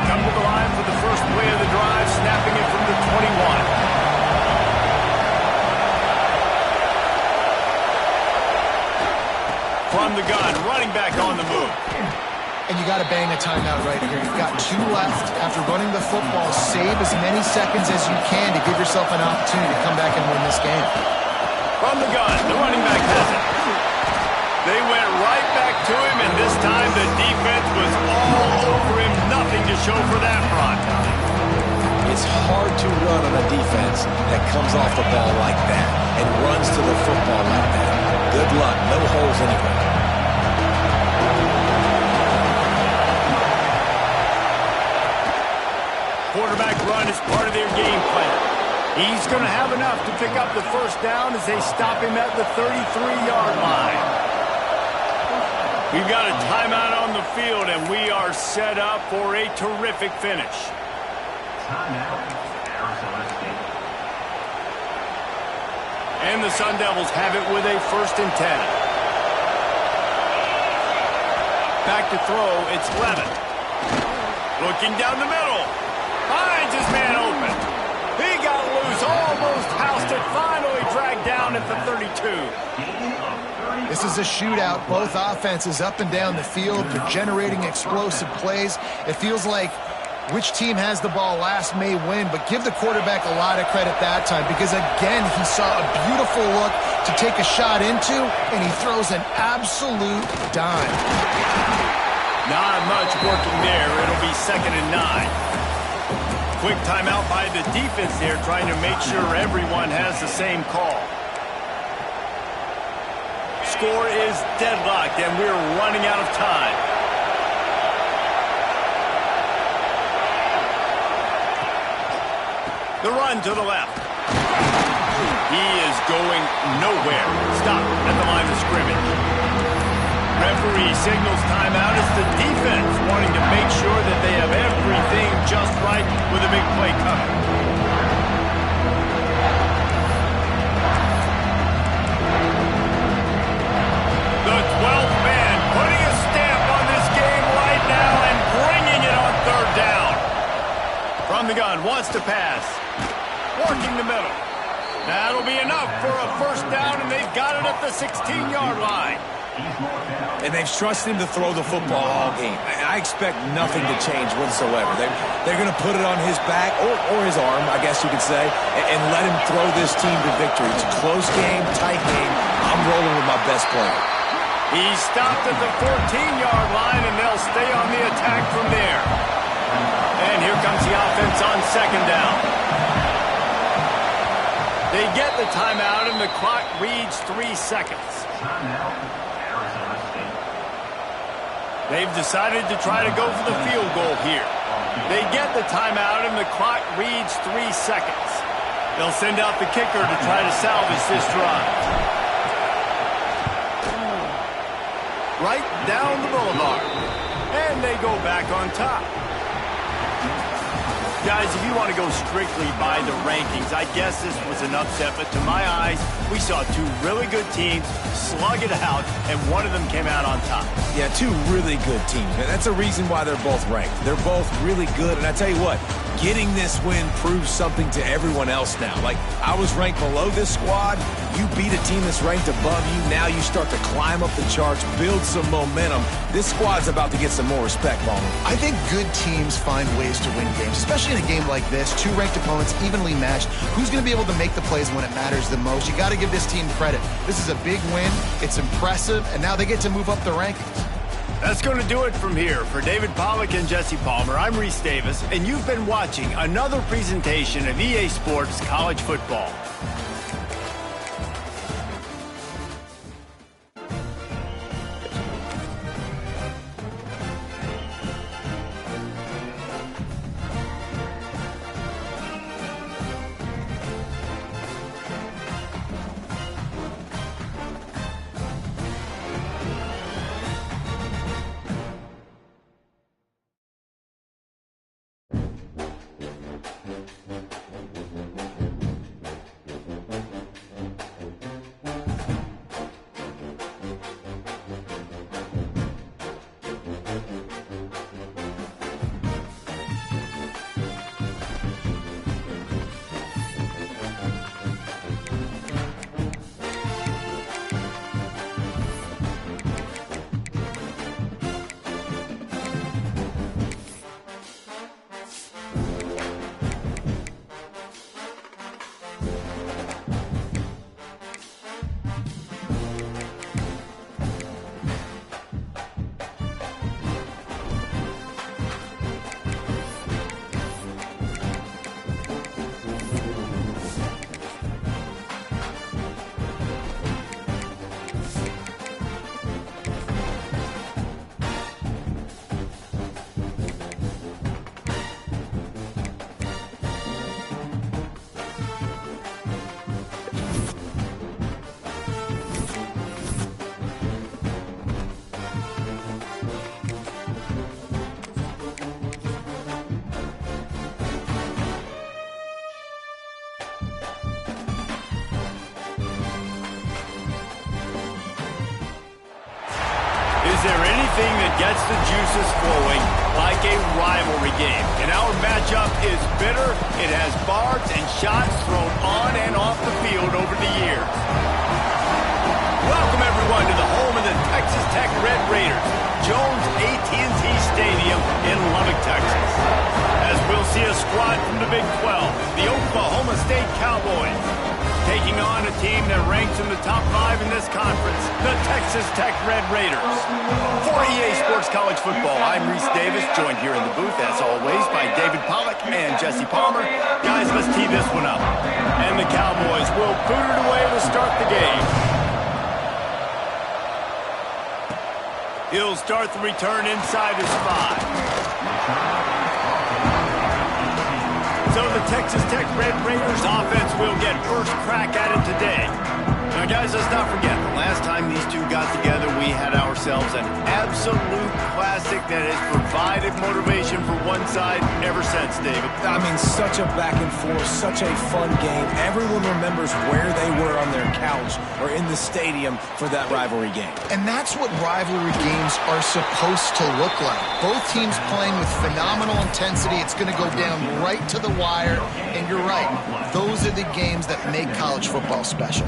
Come to the line for the first play of the drive, snapping it from the 21. From the gun, running back on the move. And you got to bang a timeout right here. You've got 2 left. After running the football, save as many seconds as you can to give yourself an opportunity to come back and win this game. From the gun, the running back has it. They went right back to him, and this time the defense was all over him. Nothing to show for that run. It's hard to run on a defense that comes off the ball like that and runs to the football like that. Good luck. No holes anywhere. Quarterback run is part of their game plan. He's going to have enough to pick up the first down as they stop him at the 33-yard line. We've got a timeout on the field, and we are set up for a terrific finish. And the Sun Devils have it with a 1st and 10. Back to throw, it's Levin. Looking down the middle. Finds his man open. He got loose, almost housed it, finally dragged down at the 32. This is a shootout. Both offenses up and down the field. They're generating explosive plays. It feels like which team has the ball last may win, but give the quarterback a lot of credit that time because, again, he saw a beautiful look to take a shot into, and he throws an absolute dime. Not much working there. It'll be 2nd and 9. Quick timeout by the defense there, trying to make sure everyone has the same call. Score is deadlocked, and we're running out of time. The run to the left. He is going nowhere. Stop at the line of scrimmage. Referee signals timeout as the defense wanting to make sure that they have everything just right with a big play coming. The 12th man putting a stamp on this game right now and bringing it on 3rd down. From the gun, wants to pass. Working the middle. That'll be enough for a 1st down, and they've got it at the 16-yard line. And they've trusted him to throw the football all game. I expect nothing to change whatsoever. They're going to put it on his back, or his arm, I guess you could say, and let him throw this team to victory. It's a close game, tight game. I'm rolling with my best player. He stopped at the 14-yard line, and they'll stay on the attack from there. And here comes the offense on 2nd down. They get the timeout, and the clock reads 3 seconds. They've decided to try to go for the field goal here. They get the timeout, and the clock reads 3 seconds. They'll send out the kicker to try to salvage this drive. Right down the boulevard. And they go back on top. Guys, if you want to go strictly by the rankings, I guess this was an upset, but to my eyes, we saw 2 really good teams slug it out, and one of them came out on top. Yeah, 2 really good teams. And that's a reason why they're both ranked. They're both really good, and I tell you what, getting this win proves something to everyone else now. Like, I was ranked below this squad. You beat a team that's ranked above you. Now you start to climb up the charts, build some momentum. This squad's about to get some more respect, Ballmer. I think good teams find ways to win games, especially in a game like this. 2 ranked opponents, evenly matched. Who's going to be able to make the plays when it matters the most? You got to give this team credit. This is a big win. It's impressive, and now they get to move up the rankings. That's going to do it from here. For David Pollack and Jesse Palmer, I'm Reese Davis, and you've been watching another presentation of EA Sports College Football. Is there anything that gets the juices flowing like a rivalry game? And our matchup is bitter. It has barbs and shots thrown on and off the field over the years. Welcome, everyone, to the home of the Texas Tech Red Raiders, Jones AT&T Stadium in Lubbock, Texas. As we'll see a squad from the Big 12, the Oklahoma State Cowboys, taking on a team that ranks in the top 5 in this conference, the Texas Tech Red Raiders. For EA Sports College Football, I'm Reese Davis, joined here in the booth, as always, by David Pollack and Jesse Palmer. Guys, let's tee this one up. And the Cowboys will boot it away to start the game. He'll start the return inside his 5. So the Texas Tech Red Raiders offense will get first crack at it today. Now, guys, let's not forget, the last time these two got together, we had ourselves an absolute classic that has provided motivation for one side ever since, David. I mean, such a back and forth, such a fun game. Everyone remembers where they were on their couch or in the stadium for that rivalry game. And that's what rivalry games are supposed to look like. Both teams playing with phenomenal intensity. It's going to go down right to the wire. And you're right, those are the games that make college football special.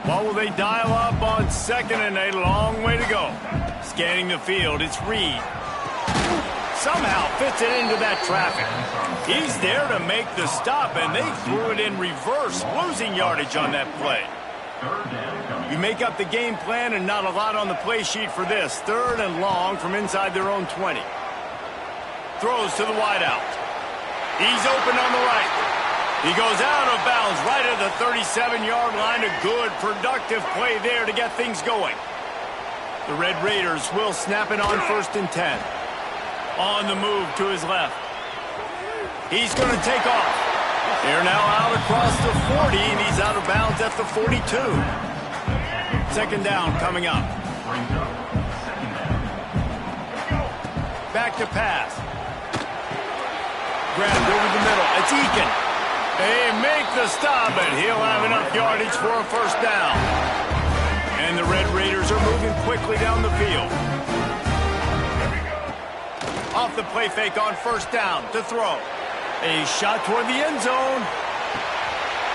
What will they dial up on second and a long way to go? Scanning the field, it's Reed. Somehow fits it into that traffic. He's there to make the stop, and they threw it in reverse, losing yardage on that play. You make up the game plan, and not a lot on the play sheet for this. Third and long from inside their own 20. Throws to the wideout. He's open on the right. He goes out of bounds right at the 37-yard line. A good, productive play there to get things going. The Red Raiders will snap it on 1st and 10. On the move to his left. He's going to take off. They're now out across the 40, and he's out of bounds at the 42. Second down coming up. Back to pass. Grabbed over the middle. It's Eakin. They make the stop, and he'll have enough yardage for a first down. And the Red Raiders are moving quickly down the field. Off the play fake on 1st down to throw. A shot toward the end zone.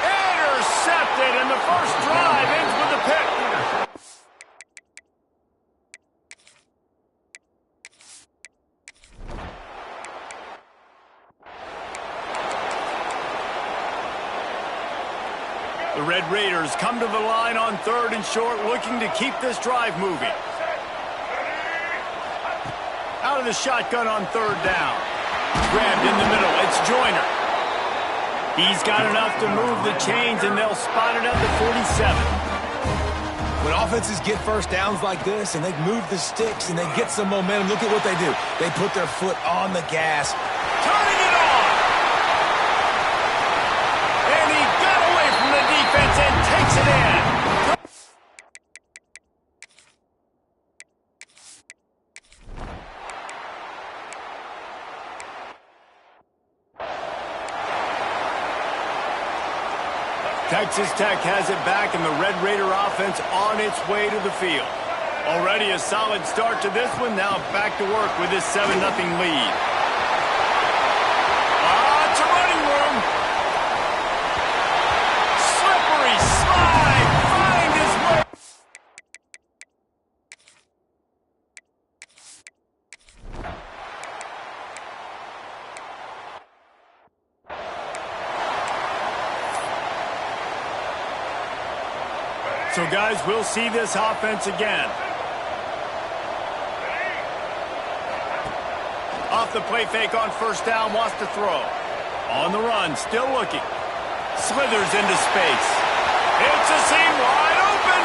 Intercepted, and the first drive ends with a pick. The Red Raiders come to the line on 3rd and short, looking to keep this drive moving. Out of the shotgun on 3rd down. Grabbed in the middle. It's Joyner. He's got enough to move the chains, and they'll spot it at the 47. When offenses get first downs like this and they move the sticks and they get some momentum, look at what they do. They put their foot on the gas. Turning it on! And he got away from the defense and takes it in. Texas Tech has it back, and the Red Raider offense on its way to the field. Already a solid start to this one. Now back to work with this 7-0 lead. Lots of running room. Slippery slide. Find his way. So, guys, we'll see this offense again. Off the play fake on 1st down, wants to throw. On the run, still looking. Slithers into space. It's a seam wide open.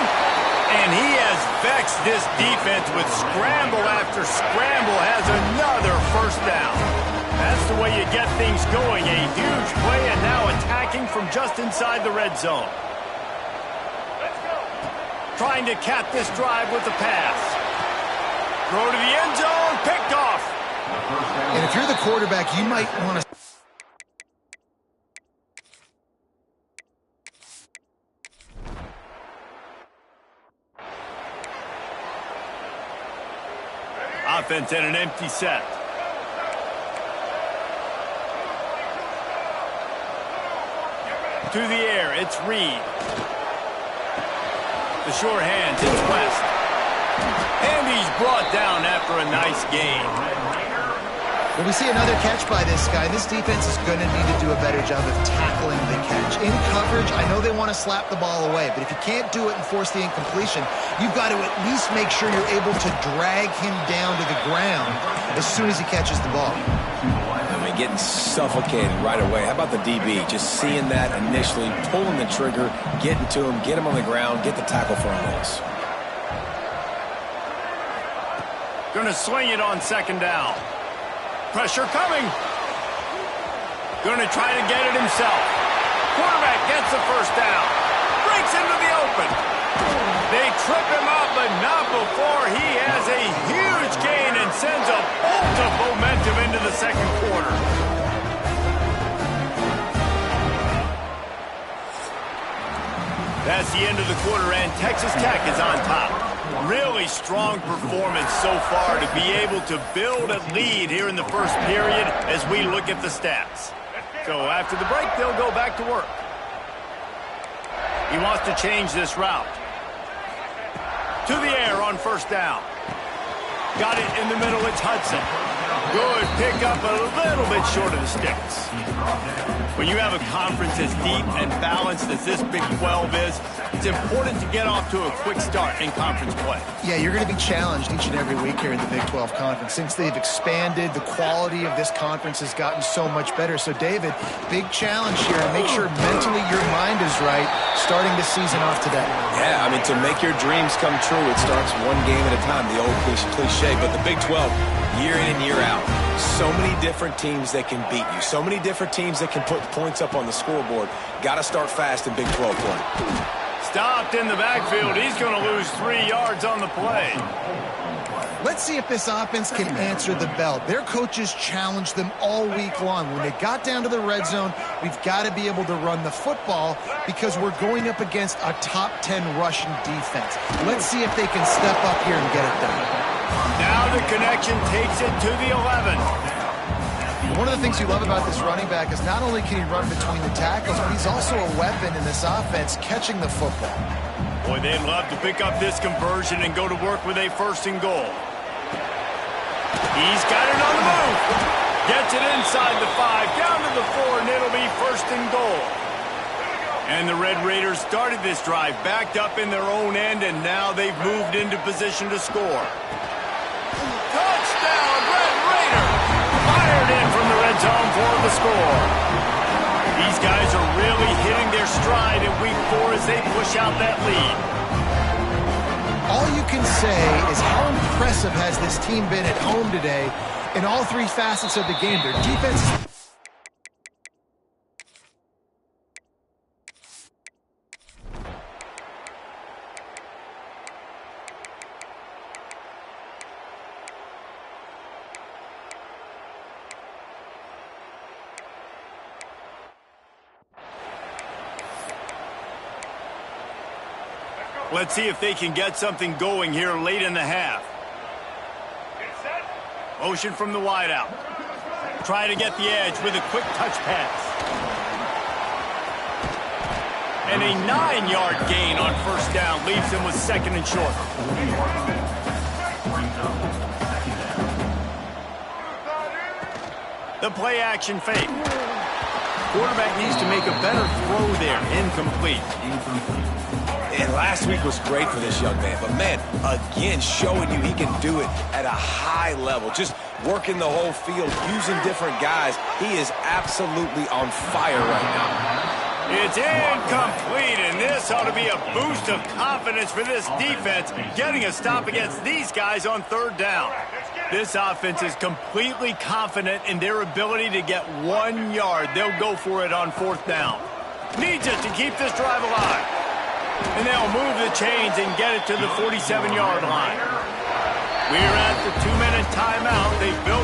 And he has vexed this defense with scramble after scramble, has another first down. That's the way you get things going. A huge play, and now attacking from just inside the red zone. Trying to cap this drive with the pass. Throw to the end zone, picked off. And if you're the quarterback, you might want to... Offense at an empty set. To the air, it's Reed. The sure hands, it's West. And he's brought down after a nice gain. Well, we see another catch by this guy. This defense is going to need to do a better job of tackling the catch. In coverage, I know they want to slap the ball away, but if you can't do it and force the incompletion, you've got to at least make sure you're able to drag him down to the ground as soon as he catches the ball. I mean, getting suffocated right away. How about the DB? Just seeing that initially, pulling the trigger, getting to him, get him on the ground, get the tackle for a loss. Going to swing it on second down. Pressure coming. Going to try to get it himself. Quarterback gets the first down. Breaks into the open. They trip him up, but not before he has a huge gain and sends a bolt of momentum into the second quarter. That's the end of the quarter, and Texas Tech is on top. Really strong performance so far to be able to build a lead here in the first period as we look at the stats. So after the break, they'll go back to work. He wants to change this route. To the air on first down. Got it in the middle, it's Hudson. Good pick up, a little bit short of the sticks. When you have a conference as deep and balanced as this Big 12 is, it's important to get off to a quick start in conference play. Yeah, you're going to be challenged each and every week here in the Big 12 Conference. Since they've expanded, the quality of this conference has gotten so much better. So, David, big challenge here. Make sure mentally your mind is right starting this season off today. Yeah, I mean, to make your dreams come true, it starts one game at a time, the old cliche. But the Big 12, year in and year out, so many different teams that can beat you, so many different teams that can put points up on the scoreboard. Got to start fast in Big 12 play. Stopped in the backfield. He's going to lose 3 yards on the play. Let's see if this offense can answer the bell. Their coaches challenged them all week long. When they got down to the red zone, we've got to be able to run the football because we're going up against a top 10 Russian defense. Let's see if they can step up here and get it done. Now the connection takes it to the 11. One of the things you love about this running back is not only can he run between the tackles, but he's also a weapon in this offense catching the football. Boy, they'd love to pick up this conversion and go to work with a first and goal. He's got it on the move. Gets it inside the 5, down to the 4, and it'll be first and goal. And the Red Raiders started this drive backed up in their own end, and now they've moved into position to score. Touchdown, Red Raiders! Fired in from the red zone for the score. These guys are really hitting their stride in week 4 as they push out that lead. All you can say is how impressive has this team been at home today in all 3 facets of the game. Their defense is... Let's see if they can get something going here late in the half. Motion from the wideout. Try to get the edge with a quick touch pass. And a 9-yard gain on first down leaves him with second and short. The play action fake. Quarterback needs to make a better throw there. Incomplete. And last week was great for this young man. But, man, again, showing you he can do it at a high level. Just working the whole field, using different guys. He is absolutely on fire right now. It's incomplete, and this ought to be a boost of confidence for this defense, getting a stop against these guys on third down. This offense is completely confident in their ability to get 1 yard. They'll go for it on fourth down. Needs it to keep this drive alive. And they'll move the chains and get it to the 47-yard line. We're at the 2-minute timeout. They built